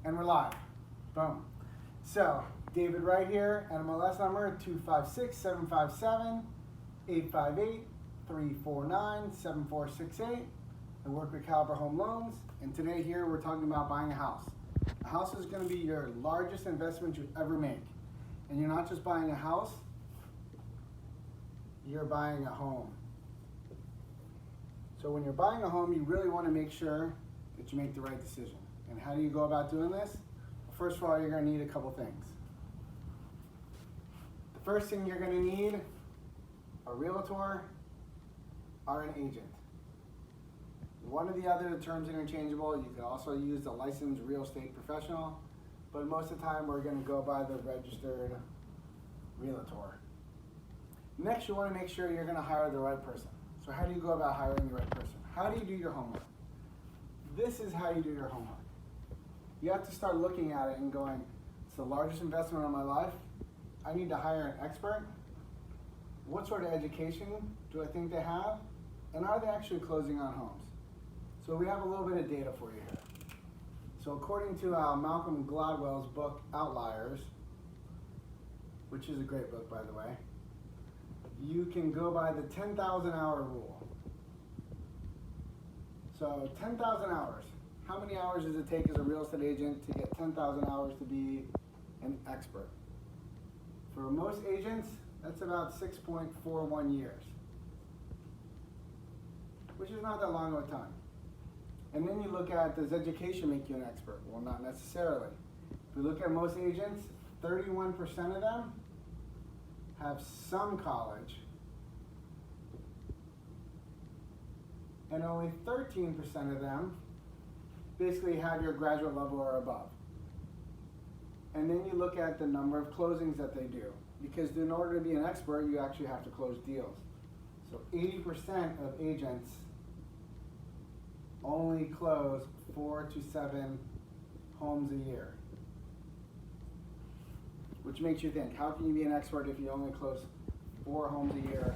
And we're live. Boom. So, David Wright here, NMLS number 256-757-858-349-7468. I work with Caliber Home Loans, and today here we're talking about buying a house. A house is going to be your largest investment you ever make. And you're not just buying a house, you're buying a home. So when you're buying a home, you really want to make sure that you make the right decision. And how do you go about doing this? First of all, you're going to need a couple things. The first thing you're going to need, a realtor or an agent. One or the other, the term's interchangeable. You can also use a licensed real estate professional, but most of the time we're going to go by the registered realtor. Next, you want to make sure you're going to hire the right person. So how do you go about hiring the right person? How do you do your homework? This is how you do your homework. You have to start looking at it and going, it's the largest investment of my life. I need to hire an expert. What sort of education do I think they have? And are they actually closing on homes? So we have a little bit of data for you here. So according to Malcolm Gladwell's book, Outliers, which is a great book, by the way, you can go by the 10,000 hour rule. So 10,000 hours. How many hours does it take as a real estate agent to get 10,000 hours to be an expert? For most agents, that's about 6.41 years, which is not that long of a time. And then you look at, does education make you an expert? Well, not necessarily. If we look at most agents, 31% of them have some college, and only 13% of them basically have your graduate level or above. And then you look at the number of closings that they do, because in order to be an expert, you actually have to close deals. So 80% of agents only close 4 to 7 homes a year. Which makes you think, how can you be an expert if you only close 4 homes a year?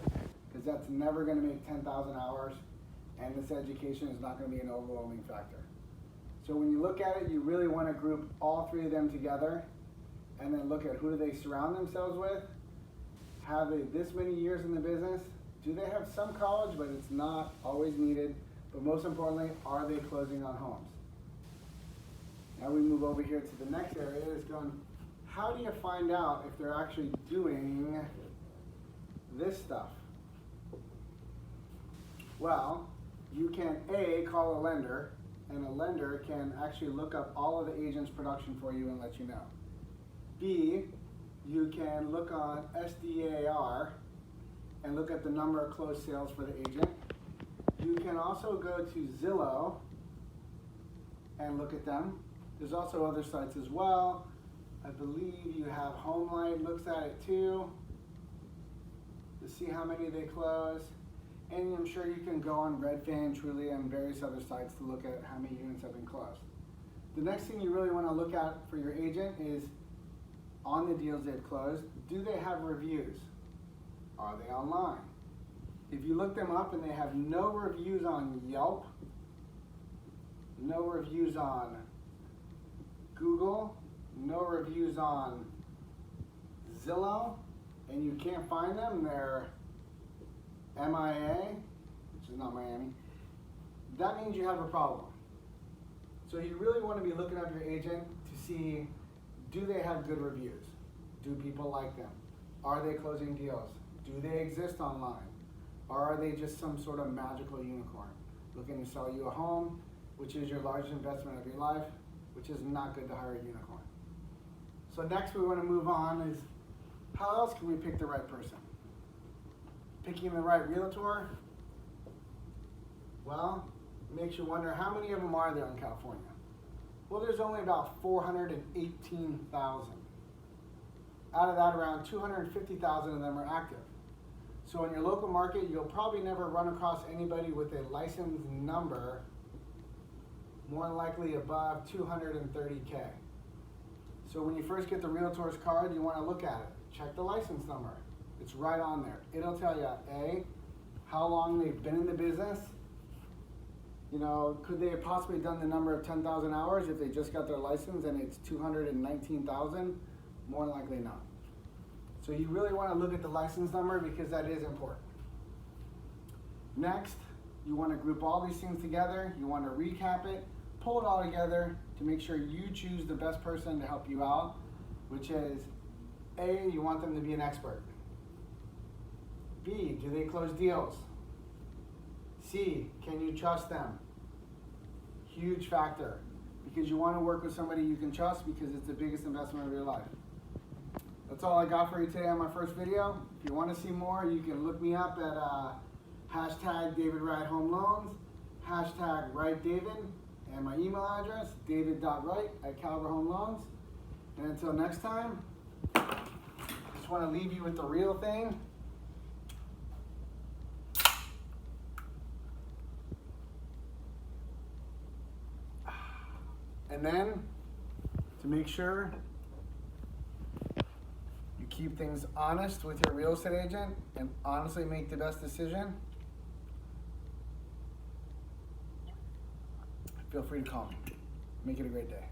Because that's never going to make 10,000 hours, and this education is not going to be an overwhelming factor. So when you look at it, you really want to group all 3 of them together, and then look at who do they surround themselves with. Have they this many years in the business? Do they have some college, but it's not always needed? But most importantly, are they closing on homes? Now we move over here to the next area, is going, how do you find out if they're actually doing this stuff? Well, you can A, call a lender, and a lender can actually look up all of the agent's production for you and let you know. B, you can look on SDAR and look at the number of closed sales for the agent. You can also go to Zillow and look at them. There's also other sites as well. I believe you have HomeLight looks at it too to see how many they close. And I'm sure you can go on Redfin, Trulia, and various other sites to look at how many units have been closed. The next thing you really want to look at for your agent is on the deals they've closed, do they have reviews? Are they online? If you look them up and they have no reviews on Yelp, no reviews on Google, no reviews on Zillow, and you can't find them, they're MIA, which is not Miami, that means you have a problem. So you really want to be looking up your agent to see, do they have good reviews? Do people like them? Are they closing deals? Do they exist online? Or are they just some sort of magical unicorn looking to sell you a home, which is your largest investment of your life, which is not good to hire a unicorn. So next we want to move on is, how else can we pick the right person? Picking the right realtor, well, it makes you wonder, how many of them are there in California? Well, there's only about 418,000. Out of that, around 250,000 of them are active. So in your local market, you'll probably never run across anybody with a license number more than likely above 230K. So when you first get the realtor's card, you want to look at it. Check the license number. It's right on there. It'll tell you, A, how long they've been in the business, You know, could they have possibly done the number of 10,000 hours if they just got their license and it's 219,000? More than likely not. So you really want to look at the license number because that is important. Next, you want to group all these things together. You want to recap it, pull it all together to make sure you choose the best person to help you out, which is A, you want them to be an expert. B, do they close deals? C, can you trust them? Huge factor, because you want to work with somebody you can trust because it's the biggest investment of your life. That's all I got for you today on my first video. If you want to see more, you can look me up at hashtag David Wright Home Loans, hashtag Wright David, and my email address, david.wright@Caliber Home Loans. And until next time, just want to leave you with the real thing. And then, to make sure you keep things honest with your real estate agent and honestly make the best decision, feel free to call me. Make it a great day.